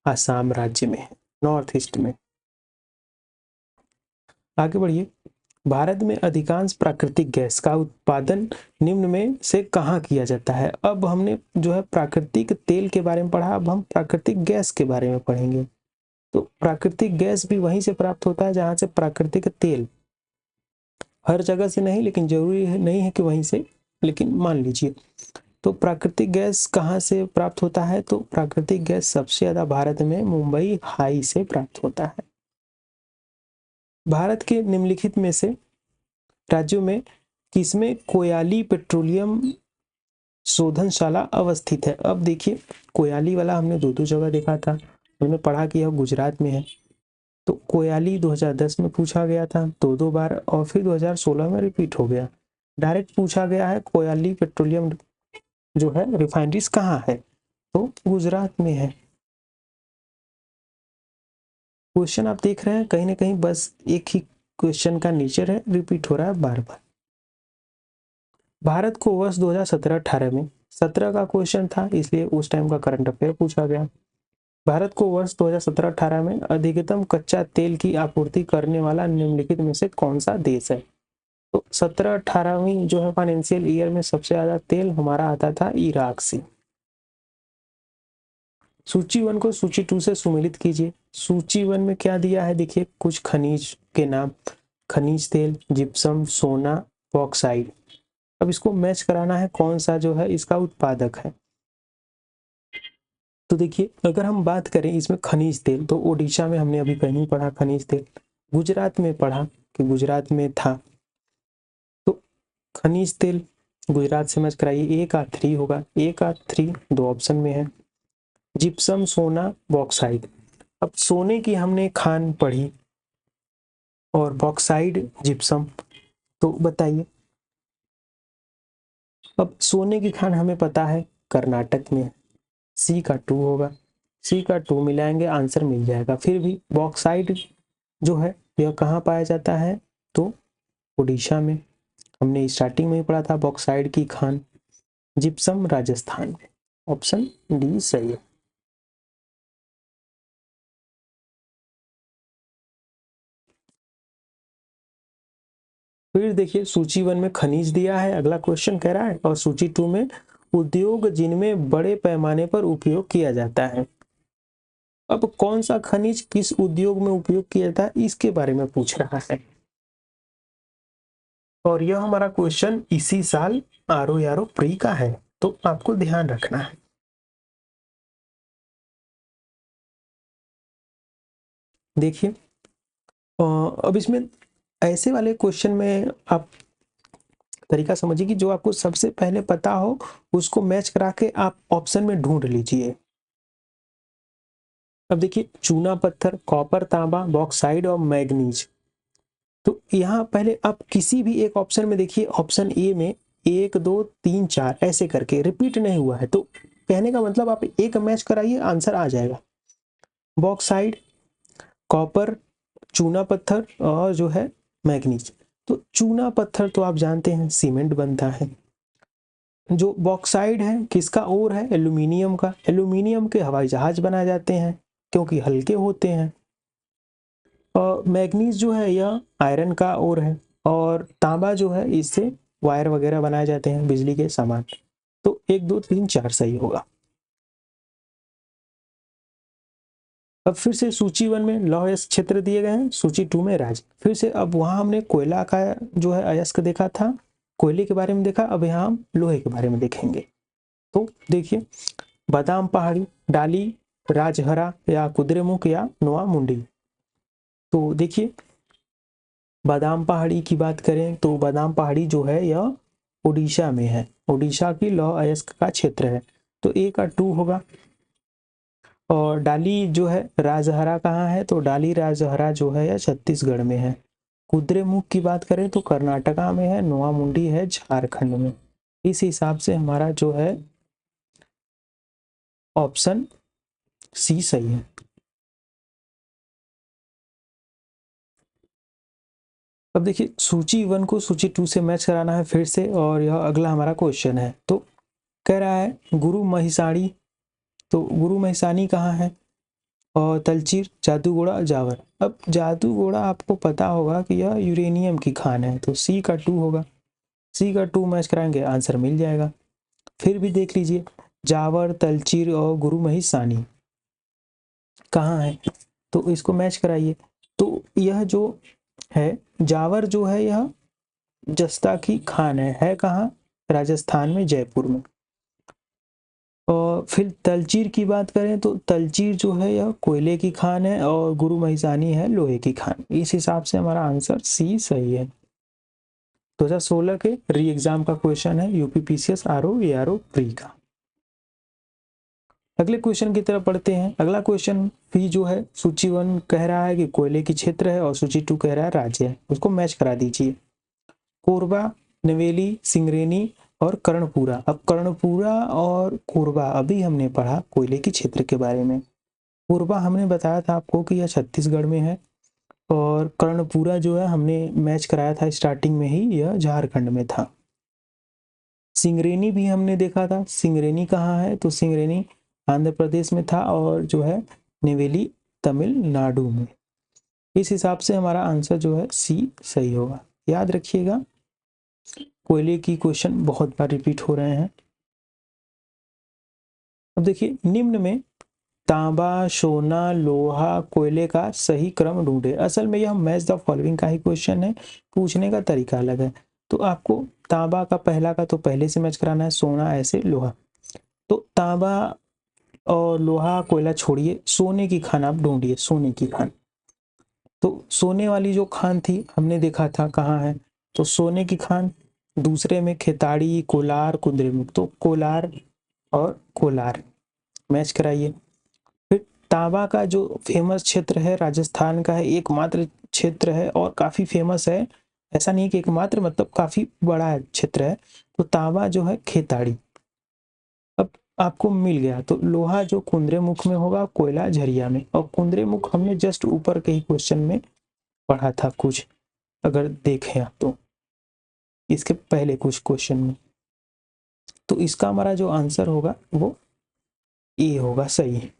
आसाम राज्य में है, नॉर्थ ईस्ट में। आगे बढ़िए। भारत में अधिकांश प्राकृतिक गैस का उत्पादन निम्न में से कहाँ किया जाता है? अब हमने जो है प्राकृतिक तेल के बारे में पढ़ा, अब हम प्राकृतिक गैस के बारे में पढ़ेंगे। तो प्राकृतिक गैस भी वहीं से प्राप्त होता है जहां से प्राकृतिक तेल। हर जगह से नहीं, लेकिन जरूरी है नहीं है कि वहीं से, लेकिन मान लीजिए। तो प्राकृतिक गैस कहाँ से प्राप्त होता है? तो प्राकृतिक गैस सबसे ज्यादा भारत में मुंबई हाई से प्राप्त होता है। भारत के निम्नलिखित में से राज्यों में किसमें कोयली पेट्रोलियम शोधनशाला अवस्थित है? अब देखिए, कोयली वाला हमने दो जगह देखा था, हमने पढ़ा कि यह गुजरात में है। तो कोयाली 2010 में पूछा गया था 2 बार, और फिर 2016 में रिपीट हो गया। डायरेक्ट पूछा गया है कोयाली पेट्रोलियम जो है रिफाइनरीज कहाँ है, तो गुजरात में है। क्वेश्चन आप देख रहे हैं कहीं ना कहीं बस एक ही क्वेश्चन का नेचर है, रिपीट हो रहा है बार बार। भारत को वर्ष 2017-18 में 17 का क्वेश्चन था, इसलिए उस टाइम का करंट अफेयर पूछा गया। भारत को वर्ष 2017-18 में अधिकतम कच्चा तेल की आपूर्ति करने वाला निम्नलिखित में से कौन सा देश है। तो 17-18वीं जो है फाइनेंशियल ईयर में सबसे ज्यादा तेल हमारा आता था इराक से। सूची 1 को सूची 2 से सुमेलित कीजिए। सूची 1 में क्या दिया है, देखिए कुछ खनिज के नाम, खनिज तेल, जिप्सम, सोना, बॉक्साइड। अब इसको मैच कराना है कौन सा जो है इसका उत्पादक है। तो देखिए अगर हम बात करें इसमें खनिज तेल, तो ओडिशा में हमने अभी कहीं पढ़ा खनिज तेल, गुजरात में पढ़ा कि गुजरात में था। तो खनिज तेल गुजरात से मैच कराइए, 1 का 3 होगा, 1 का 3 दो ऑप्शन में है। जिप्सम, सोना, बॉक्साइड। अब सोने की हमने खान पढ़ी और बॉक्साइड जिप्सम, तो बताइए। अब सोने की खान हमें पता है कर्नाटक में, C का 2 होगा, C का 2 मिलाएंगे आंसर मिल जाएगा। फिर भी बॉक्साइड जो है यह कहाँ पाया जाता है, तो उड़ीसा में, हमने स्टार्टिंग में ही पढ़ा था बॉक्साइड की खान। जिप्सम राजस्थान में, ऑप्शन डी सही है। फिर देखिए सूची 1 में खनिज दिया है, अगला क्वेश्चन कह रहा है, और सूची 2 में उद्योग जिनमें बड़े पैमाने पर उपयोग किया जाता है। अब कौन सा खनिज किस उद्योग में उपयोग किया जाता है इसके बारे में पूछ रहा है, और यह हमारा क्वेश्चन इसी साल ROE प्री का है, तो आपको ध्यान रखना है। देखिए अब इसमें ऐसे वाले क्वेश्चन में आप तरीका समझिए कि जो आपको सबसे पहले पता हो उसको मैच करा के आप ऑप्शन में ढूंढ लीजिए। अब देखिए चूना पत्थर, कॉपर, तांबा, बॉक्साइड और मैग्नीज। तो यहाँ पहले आप किसी भी एक ऑप्शन में देखिए, ऑप्शन ए में 1 2 3 4 ऐसे करके रिपीट नहीं हुआ है, तो कहने का मतलब आप एक मैच कराइए आंसर आ जाएगा। बॉक्साइड, कॉपर, चूना पत्थर और जो है मैग्नीज। तो चूना पत्थर तो आप जानते हैं सीमेंट बनता है। जो बॉक्साइड है किसका ओर है, एल्यूमिनियम का। एल्यूमिनियम के हवाई जहाज बनाए जाते हैं क्योंकि हल्के होते हैं। और मैग्नीज जो है यह आयरन का ओर है, और तांबा जो है इससे वायर वगैरह बनाए जाते हैं, बिजली के सामान। तो 1 2 3 4 सही होगा। अब फिर से सूची 1 में लौह अयस्क क्षेत्र दिए गए हैं, सूची 2 में राज्य। फिर से अब वहां हमने कोयला का जो है अयस्क देखा था, कोयले के बारे में देखा, अब यहाँ हम लोहे के बारे में देखेंगे। तो देखिए बादाम पहाड़ी, डाली, राजहरा या कुद्रेमुख या नोआ मुंडी। तो देखिए बादाम पहाड़ी की बात करें तो बादाम पहाड़ी जो है यह उड़ीसा में है, उड़ीसा की लौह अयस्क का क्षेत्र है, तो A का 2 होगा। और डाली जो है राजहरा कहाँ है, तो डाली राजहरा जो है यह छत्तीसगढ़ में है। कुद्रेमुख की बात करें तो कर्नाटका में है, नोआ मुंडी है झारखंड में। इस हिसाब से हमारा जो है ऑप्शन C सही है। अब देखिए सूची 1 को सूची 2 से मैच कराना है फिर से, और यह अगला हमारा क्वेश्चन है। तो कह रहा है गुरु महिसाणी, तो गुरु महिसानी कहाँ है, और तलचीर, जादूगोड़ा, जावर। अब जादूगोड़ा आपको पता होगा कि यह यूरेनियम की खान है, तो C का 2 होगा। C का 2 मैच कराएंगे आंसर मिल जाएगा। फिर भी देख लीजिए जावर, तलचीर और गुरु महिसानी कहाँ है, तो इसको मैच कराइए। तो यह जो है जावर जो है यह जस्ता की खान है कहाँ, राजस्थान में, जयपुर में। और फिर तलचीर की बात करें तो तलचीर जो है यह कोयले की खान है, और गुरु महिसानी है लोहे की खान। इस हिसाब से हमारा आंसर C सही है। 2016 के री एग्जाम का क्वेश्चन है, UP PCS RO ARO pre का। अगले क्वेश्चन की तरफ पढ़ते हैं। अगला क्वेश्चन भी जो है सूची 1 कह रहा है कि कोयले की क्षेत्र है और सूची 2 कह रहा है राज्य है, उसको मैच करा दीजिए। कोरबा, नवेली, सिंगरेनी और कर्णपुरा। अब कर्णपुरा और कोरबा अभी हमने पढ़ा कोयले की क्षेत्र के बारे में। कोरबा हमने बताया था आपको कि यह छत्तीसगढ़ में है और कर्णपुरा जो है हमने मैच कराया था स्टार्टिंग में ही, यह झारखंड में था। सिंगरेनी भी हमने देखा था, सिंगरेनी कहाँ है, तो सिंगरेनी आंध्र प्रदेश में था और जो है नेवेली तमिलनाडु में। इस हिसाब से हमारा आंसर जो है सी सही होगा। याद रखिएगा कोयले की क्वेश्चन बहुत बार रिपीट हो रहे हैं। अब देखिए निम्न में तांबा, सोना, लोहा, कोयले का सही क्रम ढूंढे। असल में यह मैच द फॉलोइंग का ही क्वेश्चन है, पूछने का तरीका अलग है। तो आपको तांबा का पहला का तो पहले से मैच कराना है, सोना ऐसे लोहा। तो तांबा और लोहा कोयला छोड़िए, सोने की खान आप ढूंढिए, सोने की खान। तो सोने वाली जो खान थी हमने देखा था कहाँ है, तो सोने की खान दूसरे में खेताड़ी, कोलार, कुद्रेमुख। तो कोलार और कोलार मैच कराइए। फिर तांबा का जो फेमस क्षेत्र है राजस्थान का है, एकमात्र क्षेत्र है और काफी फेमस है। ऐसा नहीं कि एकमात्र, मतलब काफी बड़ा क्षेत्र है। तो तांबा जो है खेताड़ी। अब आपको मिल गया। तो लोहा जो कुंद्रेमुख में होगा, कोयला झरिया में। और कुंद्रेमुख हमने जस्ट ऊपर के ही क्वेश्चन में पढ़ा था कुछ, अगर देखें आप तो इसके पहले कुछ क्वेश्चन में। तो इसका हमारा जो आंसर होगा वो ए होगा, सही है।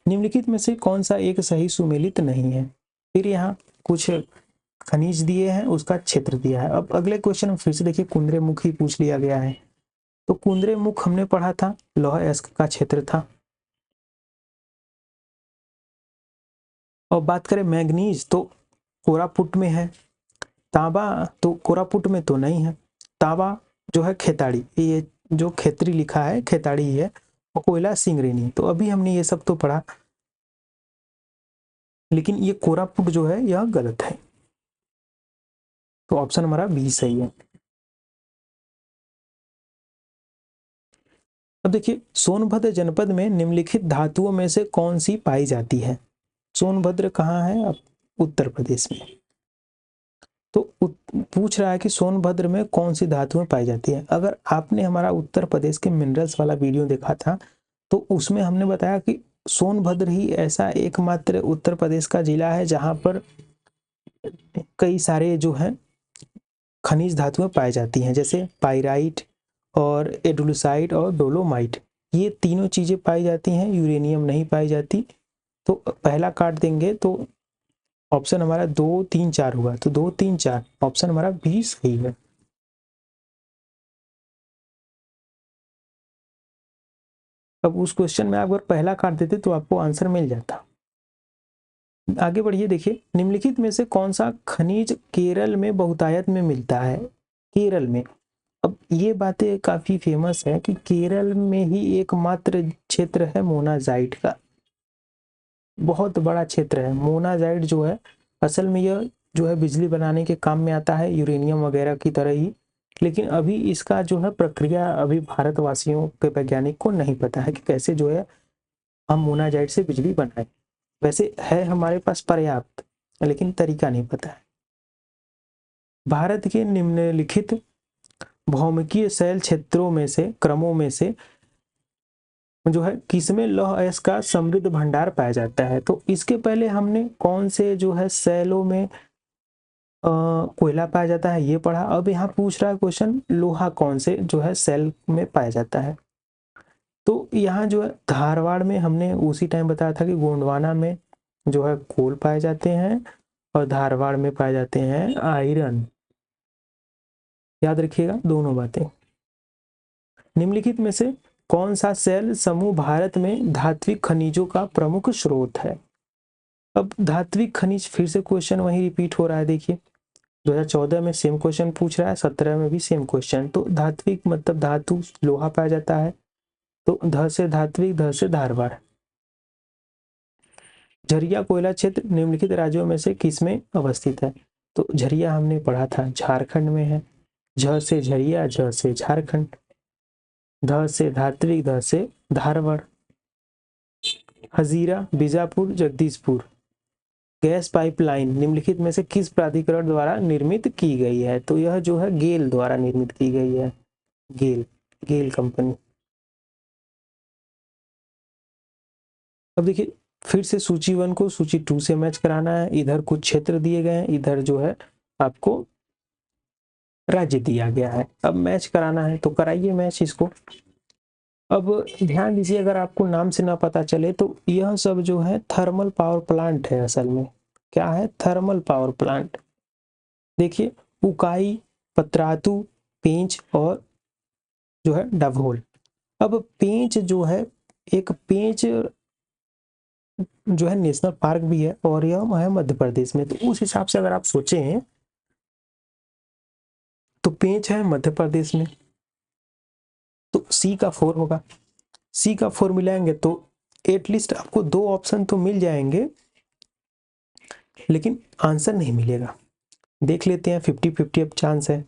निम्नलिखित में से कौन सा एक सही सुमेलित नहीं है। फिर यहाँ कुछ खनिज दिए हैं, उसका क्षेत्र दिया है। अब अगले क्वेश्चन में फिर से देखिए कुंद्रेमुख ही पूछ लिया गया है। तो कुंद्रेमुख हमने पढ़ा था लौह अयस्क का क्षेत्र था। और बात करें मैग्नीज तो कोरापुट में है। तांबा तो कोरापुट में तो नहीं है। तांबा जो है खेताड़ी, ये जो खेतरी लिखा है खेताड़ी ही है। और कोयला सिंगरेनी। तो अभी हमने ये सब तो पढ़ा, लेकिन ये कोरापुट जो है यह गलत है। तो ऑप्शन हमारा बी सही है। अब देखिए सोनभद्र जनपद में निम्नलिखित धातुओं में से कौन सी पाई जाती है। सोनभद्र कहाँ है, अब उत्तर प्रदेश में। तो पूछ रहा है कि सोनभद्र में कौन सी धातुएं पाई जाती है। अगर आपने हमारा उत्तर प्रदेश के मिनरल्स वाला वीडियो देखा था तो उसमें हमने बताया कि सोनभद्र ही ऐसा एकमात्र उत्तर प्रदेश का जिला है जहां पर कई सारे जो है खनिज धातुएं पाई जाती हैं, जैसे पाइराइट और एडुलसाइट और डोलोमाइट। ये तीनों चीजें पाई जाती हैं, यूरेनियम नहीं पाई जाती। तो पहला काट देंगे तो ऑप्शन हमारा 2, 3, 4 हुआ। तो 2, 3, 4 ऑप्शन हमारा बी सही है। अब उस क्वेश्चन में आप अगर पहला काट देते तो आपको आंसर मिल जाता। आगे बढ़िए, देखिए निम्नलिखित में से कौन सा खनिज केरल में बहुतायत में मिलता है। केरल में, अब ये बातें काफी फेमस है कि केरल में ही एकमात्र क्षेत्र है मोनाजाइट का। बहुत बड़ा क्षेत्र है मोनाजाइट जो है। असल में यह जो है बिजली बनाने के काम में आता है, यूरेनियम वगैरह की तरह ही। लेकिन अभी इसका जो है प्रक्रिया अभी भारतवासियों के वैज्ञानिक को नहीं पता है कि कैसे जो है हम मोनाजाइट से बिजली बनाए। वैसे है हमारे पास पर्याप्त, लेकिन तरीका नहीं पता है। भारत के निम्नलिखित भौमिकीय शैल क्षेत्रों में से क्रमों में से जो है किसमें लौह अयस्क का समृद्ध भंडार पाया जाता है। तो इसके पहले हमने कौन से जो है शैलों में कोयला पाया जाता है ये पढ़ा। अब यहाँ पूछ रहा है क्वेश्चन लोहा कौन से जो है शैल में पाया जाता है। तो यहाँ जो है धारवाड़ में हमने उसी टाइम बताया था कि गोंडवाना में जो है कोल पाए जाते हैं और धारवाड़ में पाए जाते हैं आयरन। याद रखिएगा दोनों बातें। निम्नलिखित में से कौन सा शैल समूह भारत में धात्विक खनिजों का प्रमुख स्रोत है। अब धात्विक खनिज फिर से क्वेश्चन वही रिपीट हो रहा है। देखिए 2014 में सेम क्वेश्चन पूछ रहा है, 17 में भी सेम क्वेश्चन। तो धात्विक मतलब धातु लोहा पाया जाता है। तो ध से धात्विक, ध से धारवाड़। झरिया कोयला क्षेत्र निम्नलिखित राज्यों में से किसमें अवस्थित है। तो झरिया हमने पढ़ा था झारखंड में है। झ से झरिया, झ से झारखंड, ध से धात्विक, ध से धारवाड़। हजीरा, बीजापुर, जगदीशपुर गैस पाइपलाइन निम्नलिखित में से किस प्राधिकरण द्वारा निर्मित की गई है? तो यह जो है गेल द्वारा निर्मित की गई है। गेल, गेल कंपनी। अब देखिए फिर से सूची 1 को सूची 2 से मैच कराना है। इधर कुछ क्षेत्र दिए गए हैं, इधर जो है आपको राज्य दिया गया है। अब मैच कराना है तो कराइए मैच इसको। अब ध्यान दीजिए, अगर आपको नाम से ना पता चले तो यह सब जो है थर्मल पावर प्लांट है। असल में क्या है? Thermal power plant. देखिए उकाई, पतरातू, पेंच और जो है डभोल। अब पेंच जो है, एक पेंच जो है नेशनल पार्क भी है और यह है मध्य प्रदेश में। तो उस हिसाब से अगर आप सोचें तो पेंच है मध्य प्रदेश में, तो सी का 4 होगा। सी का 4 मिलाएंगे तो एटलीस्ट आपको 2 ऑप्शन तो मिल जाएंगे, लेकिन आंसर नहीं मिलेगा। देख लेते हैं, 50-50 अब चांस है।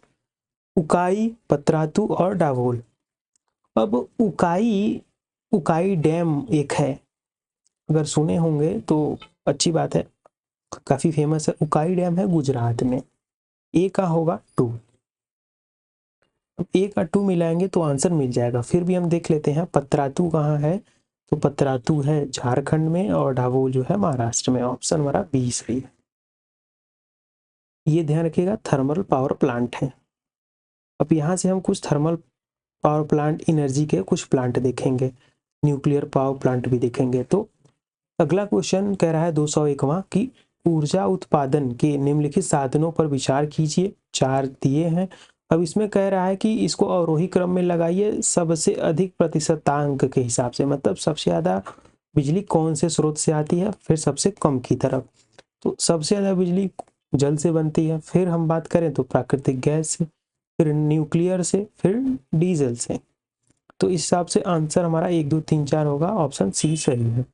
उकाई, पतरातू और डाभोल। अब उकाई, उकाई डैम एक है, अगर सुने होंगे तो अच्छी बात है, काफी फेमस है। उकाई डैम है गुजरात में। ए का होगा 2। अब ए का 2 मिलाएंगे तो आंसर मिल जाएगा। फिर भी हम देख लेते हैं पतरातू कहाँ है। तो पतरातू है झारखंड में और डाभोल जो है महाराष्ट्र में। ऑप्शन हमारा बी सही है। ये ध्यान रखिएगा, थर्मल पावर प्लांट है। अब यहाँ से हम कुछ थर्मल पावर प्लांट एनर्जी के कुछ प्लांट देखेंगे, न्यूक्लियर पावर प्लांट भी देखेंगे। तो अगला क्वेश्चन कह रहा है 201वां कि ऊर्जा उत्पादन के निम्नलिखित साधनों पर विचार कीजिए। 4 दिए हैं। अब इसमें कह रहा है कि इसको अवरोही क्रम में लगाइए सबसे अधिक प्रतिशतांक के हिसाब से, मतलब सबसे ज्यादा बिजली कौन से स्रोत से आती है, फिर सबसे कम की तरफ। तो सबसे ज्यादा बिजली जल से बनती है, फिर हम बात करें तो प्राकृतिक गैस से, फिर न्यूक्लियर से, फिर डीजल से। तो इस हिसाब से आंसर हमारा 1, 2, 3, 4 होगा। ऑप्शन सी सही है।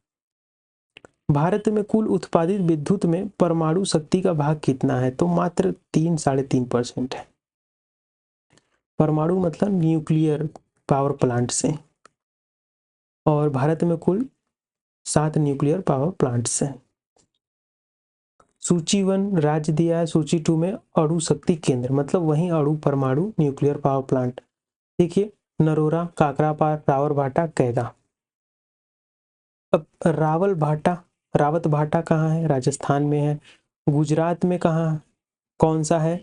भारत में कुल उत्पादित विद्युत में परमाणु शक्ति का भाग कितना है? तो मात्र 3-3.5% है। परमाणु मतलब न्यूक्लियर पावर प्लांट से, और भारत में कुल 7 न्यूक्लियर पावर प्लांट्स हैं। सूची 1 राज्य दिया है, सूची 2 में अणु शक्ति केंद्र, मतलब वही अणु परमाणु न्यूक्लियर पावर प्लांट। देखिए नरोरा, काकरापार, रावरभाटा, कैगा। अब रावत भाटा कहाँ है? राजस्थान में है। गुजरात में कहाँ, कौन सा है?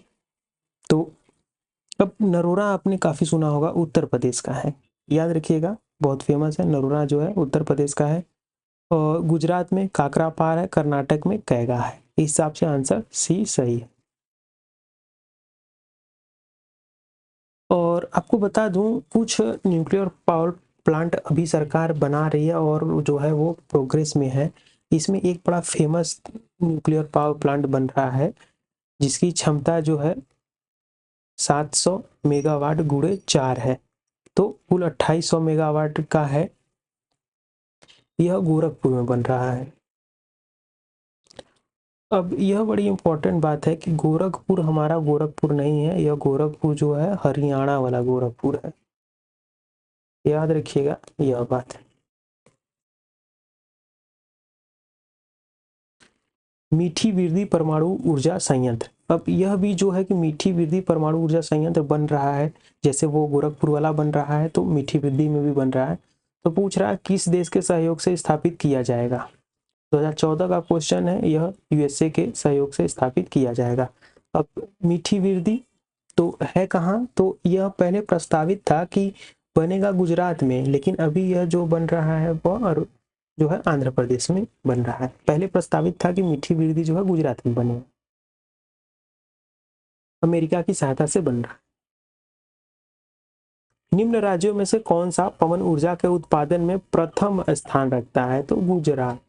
तो अब नरोरा आपने काफी सुना होगा, उत्तर प्रदेश का है, याद रखिएगा, बहुत फेमस है। नरोरा जो है उत्तर प्रदेश का है। और गुजरात में काकरापार है, कर्नाटक में कैगा है। इस हिसाब से आंसर सी सही है। और आपको बता दूं, कुछ न्यूक्लियर पावर प्लांट अभी सरकार बना रही है और जो है वो प्रोग्रेस में है। इसमें एक बड़ा फेमस न्यूक्लियर पावर प्लांट बन रहा है जिसकी क्षमता जो है 700 मेगावाट गुणे 4 है, तो कुल 2800 मेगावाट का है। यह गोरखपुर में बन रहा है। अब यह बड़ी इंपॉर्टेंट बात है कि गोरखपुर हमारा गोरखपुर नहीं है, यह गोरखपुर जो है हरियाणा वाला गोरखपुर है, याद रखिएगा यह बात। मीठी बिरदी परमाणु ऊर्जा संयंत्र, अब यह भी जो है कि मीठी बिरदी परमाणु ऊर्जा संयंत्र बन रहा है, जैसे वो गोरखपुर वाला बन रहा है तो मीठी बिरदी में भी बन रहा है। तो पूछ रहा है किस देश के सहयोग से स्थापित किया जाएगा? 2014 का क्वेश्चन है, यह यूएसए के सहयोग से स्थापित किया जाएगा। अब मीठी बिरदी तो है कहाँ? तो यह पहले प्रस्तावित था कि बनेगा गुजरात में, लेकिन अभी यह जो बन रहा है वह जो है आंध्र प्रदेश में बन रहा है। पहले प्रस्तावित था कि मीठी बिरदी जो है गुजरात में बने, अमेरिका की सहायता से बन रहा है। निम्न राज्यों में से कौन सा पवन ऊर्जा के उत्पादन में प्रथम स्थान रखता है? तो गुजरात।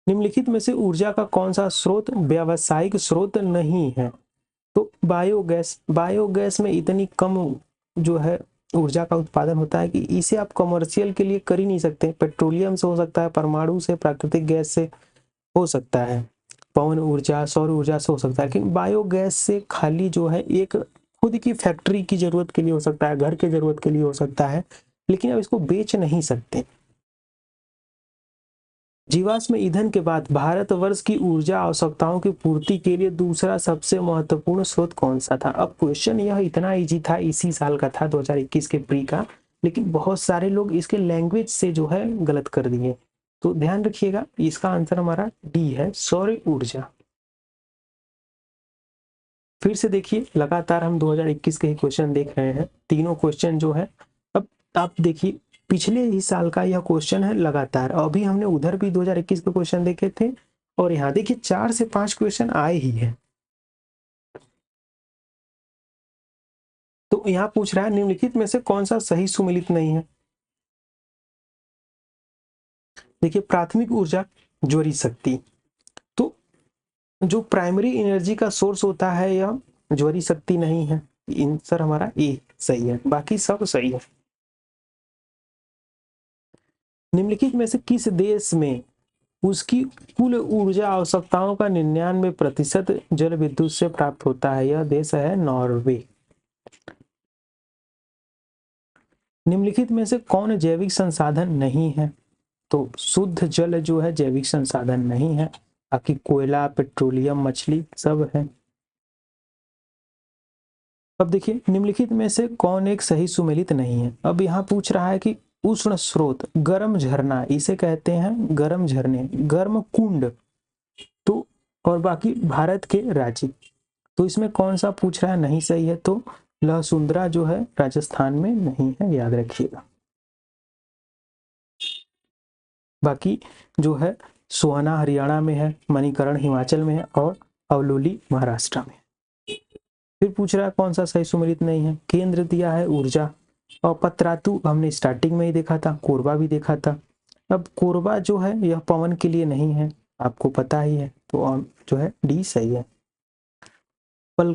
निम्नलिखित में से ऊर्जा का कौन सा स्रोत व्यावसायिक स्रोत नहीं है? तो बायोगैस। बायोगैस में इतनी कम जो है ऊर्जा का उत्पादन होता है कि इसे आप कमर्शियल के लिए कर ही नहीं सकते। पेट्रोलियम से हो सकता है, परमाणु से, प्राकृतिक गैस से हो सकता है, पवन ऊर्जा, सौर ऊर्जा से हो सकता है, लेकिन बायोगैस से खाली जो है एक खुद की फैक्ट्री की जरूरत के लिए हो सकता है, घर के जरूरत के लिए हो सकता है, लेकिन अब इसको बेच नहीं सकते। जीवाश्म ईंधन के बाद भारतवर्ष की ऊर्जा आवश्यकताओं की पूर्ति के लिए दूसरा सबसे महत्वपूर्ण स्रोत कौन सा था। अब क्वेश्चन यह इतना इजी था, इसी साल का था 2021 के प्री का, लेकिन बहुत सारे लोग इसके लैंग्वेज से जो है गलत कर दिए, तो ध्यान रखिएगा इसका आंसर हमारा डी है, सौर ऊर्जा। फिर से देखिए लगातार हम 2021 के ही क्वेश्चन देख रहे हैं, तीनों क्वेश्चन जो है। अब आप देखिए पिछले ही साल का यह क्वेश्चन है लगातार, अभी हमने उधर भी 2021 के क्वेश्चन देखे थे और यहाँ देखिए 4 से 5 क्वेश्चन आए ही हैं। तो यहाँ पूछ रहा है निम्नलिखित में से कौन सा सही सुमेलित नहीं है। देखिए प्राथमिक ऊर्जा ज्वरी शक्ति, तो जो प्राइमरी एनर्जी का सोर्स होता है यह ज्वरी शक्ति नहीं है, आंसर हमारा ए सही है, बाकी सब सही है। निम्नलिखित में से किस देश में उसकी कुल ऊर्जा आवश्यकताओं का 99% जल विद्युत से प्राप्त होता है। यह देश है नॉर्वे। निम्नलिखित में से कौन जैविक संसाधन नहीं है। तो शुद्ध जल जो है जैविक संसाधन नहीं है, बाकी कोयला, पेट्रोलियम, मछली सब है। अब देखिए निम्नलिखित में से कौन एक सही सुमेलित नहीं है। अब यहाँ पूछ रहा है कि उष्ण स्रोत, गर्म झरना, इसे कहते हैं गर्म झरने, गर्म कुंड, तो और बाकी भारत के राज्य, तो इसमें कौन सा पूछ रहा है नहीं सही है। तो लहसुंदरा जो है राजस्थान में नहीं है, याद रखिएगा। बाकी जो है सोहना हरियाणा में है, मणिकरण हिमाचल में है और अवलोली महाराष्ट्र में। फिर पूछ रहा है कौन सा सही सुमेलित नहीं है। केंद्र दिया है ऊर्जा, और पत्रातु हमने स्टार्टिंग में ही देखा था, कोरबा भी देखा था। अब कोरबा जो है यह पवन के लिए नहीं है, आपको पता ही है, तो जो है डी सही है। पल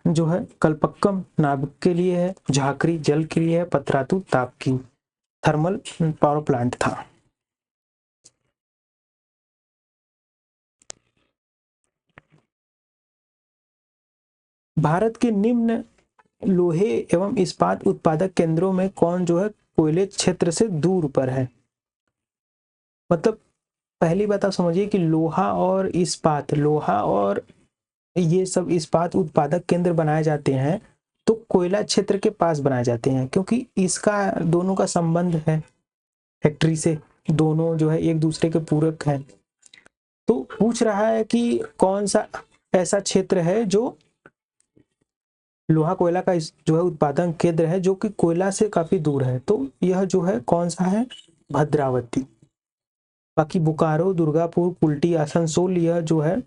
जो है कल्पक्कम नाभिक के लिए है, झाकरी जल के लिए है, पत्रातु ताप की थर्मल पावर प्लांट था। भारत के निम्न लोहे एवं इस्पात उत्पादक केंद्रों में कौन जो है कोयले क्षेत्र से दूर पर है। मतलब पहली बात आप समझिए कि लोहा और इस्पात, लोहा और ये सब इस्पात उत्पादक केंद्र बनाए जाते हैं तो कोयला क्षेत्र के पास बनाए जाते हैं, क्योंकि इसका दोनों का संबंध है फैक्ट्री से, दोनों जो है एक दूसरे के पूरक हैं। तो पूछ रहा है कि कौन सा ऐसा क्षेत्र है जो लोहा कोयला का जो है उत्पादन केंद्र है जो कि कोयला से काफी दूर है, तो यह जो है कौन सा है, भद्रावती। बाकी बोकारो, दुर्गापुर, कुल्टी, आसनसोल यह जो है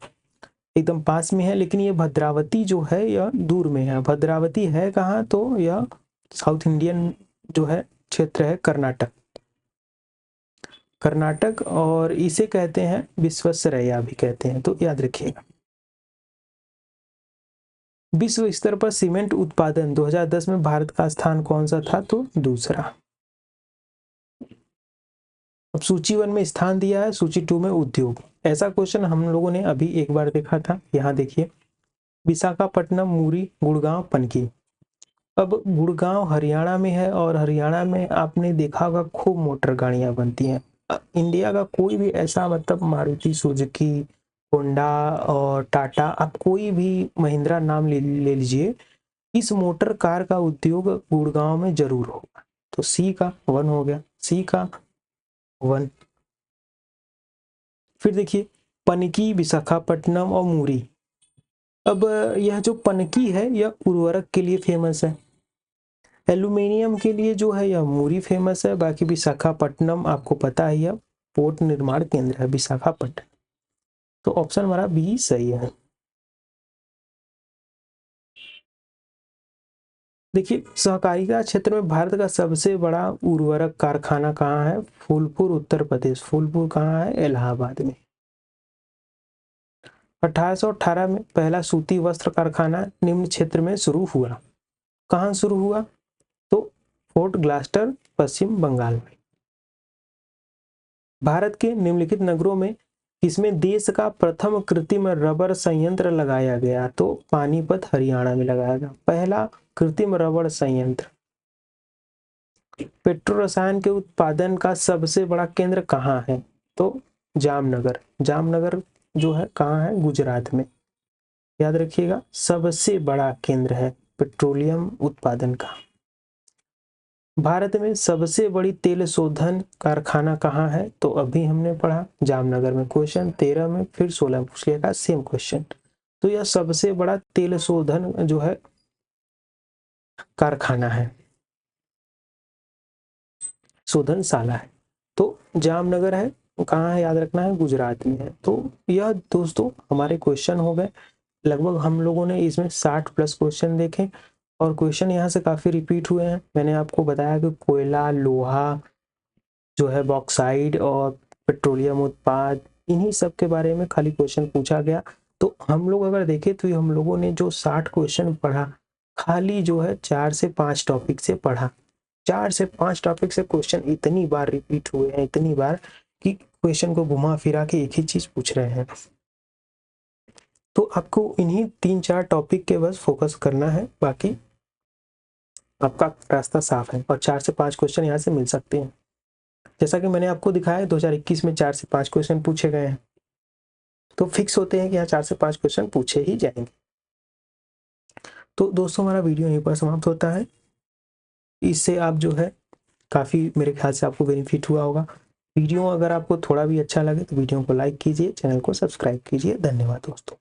एकदम पास में है, लेकिन ये भद्रावती जो है यह दूर में है। भद्रावती है कहाँ, तो यह साउथ इंडियन जो है क्षेत्र है, कर्नाटक, कर्नाटक, और इसे कहते हैं विश्वेश्वरैया भी कहते हैं, तो याद रखिएगा। विश्व स्तर पर सीमेंट उत्पादन 2010 में भारत का स्थान कौन सा था, तो दूसरा। अब सूची 1 में स्थान दिया है, सूची 2 में उद्योग। ऐसा क्वेश्चन हम लोगों ने अभी एक बार देखा था, यहाँ देखिए विशाखापट्टनम, मुरी, गुड़गांव, पनकी। अब गुड़गांव हरियाणा में है और हरियाणा में आपने देखा होगा खूब मोटर गाड़ियां बनती हैं। इंडिया का कोई भी ऐसा मतलब मारुति सुजुकी, होंडा और टाटा, आप कोई भी महिंद्रा नाम ले लीजिए, इस मोटर कार का उद्योग गुड़गांव में जरूर होगा। तो सी का 1 हो गया, सी का 1। फिर देखिए पनकी, विशाखापट्टनम और मुरी। अब यह जो पनकी है यह उर्वरक के लिए फेमस है, एल्यूमिनियम के लिए जो है यह मुरी फेमस है, बाकी विशाखापट्टनम आपको पता ही है पोर्ट निर्माण केंद्र है विशाखापट्टनम, तो ऑप्शन हमारा बी सही है। देखिए सहकारिता क्षेत्र में भारत का सबसे बड़ा उर्वरक कारखाना कहाँ है, फूलपुर, उत्तर प्रदेश। फूलपुर कहाँ है, इलाहाबाद में। 1818 में पहला सूती वस्त्र कारखाना निम्न क्षेत्र में शुरू हुआ, कहाँ शुरू हुआ, तो फोर्ट ग्लास्टर, पश्चिम बंगाल में। भारत के निम्नलिखित नगरों में किसमें देश का प्रथम कृत्रिम रबर संयंत्र लगाया गया, तो पानीपत हरियाणा में लगाया गया पहला कृत्रिम रबर संयंत्र। पेट्रो रसायन के उत्पादन का सबसे बड़ा केंद्र कहाँ है, तो जामनगर। जामनगर जो है कहाँ है? गुजरात में। याद रखिएगा, सबसे बड़ा केंद्र है पेट्रोलियम उत्पादन का। भारत में सबसे बड़ी तेल शोधन कारखाना कहाँ है? तो अभी हमने पढ़ा जामनगर में। क्वेश्चन 13 में फिर 16 में पूछ लिया, सेम क्वेश्चन। तो यह सबसे बड़ा तेल शोधन जो है कारखाना है, शोधनशाला है। तो जामनगर है, कहाँ है याद रखना है? गुजरात में है। तो यह दोस्तों हमारे क्वेश्चन हो गए। लगभग हम लोगों ने इसमें 60+ क्वेश्चन देखे और क्वेश्चन यहाँ से काफ़ी रिपीट हुए हैं। मैंने आपको बताया कि कोयला, लोहा जो है, बॉक्साइड और पेट्रोलियम उत्पाद, इन्हीं सब के बारे में खाली क्वेश्चन पूछा गया। तो हम लोग अगर देखें तो हम लोगों ने जो 60 क्वेश्चन पढ़ा, खाली जो है 4 से 5 टॉपिक से पढ़ा। 4 से 5 टॉपिक से क्वेश्चन इतनी बार रिपीट हुए हैं, इतनी बार, कि क्वेश्चन को घुमा फिरा के एक ही चीज पूछ रहे हैं। तो आपको इन्हीं 3-4 टॉपिक के बस फोकस करना है, बाकी आपका रास्ता साफ है और 4 से 5 क्वेश्चन यहाँ से मिल सकते हैं। जैसा कि मैंने आपको दिखाया 2021 में 4 से 5 क्वेश्चन पूछे गए हैं, तो फिक्स होते हैं कि यहाँ 4 से 5 क्वेश्चन पूछे ही जाएंगे। तो दोस्तों हमारा वीडियो यहीं पर समाप्त होता है। इससे आप जो है काफ़ी, मेरे ख्याल से आपको बेनिफिट हुआ होगा। वीडियो अगर आपको थोड़ा भी अच्छा लगे तो वीडियो को लाइक कीजिए, चैनल को सब्सक्राइब कीजिए। धन्यवाद दोस्तों।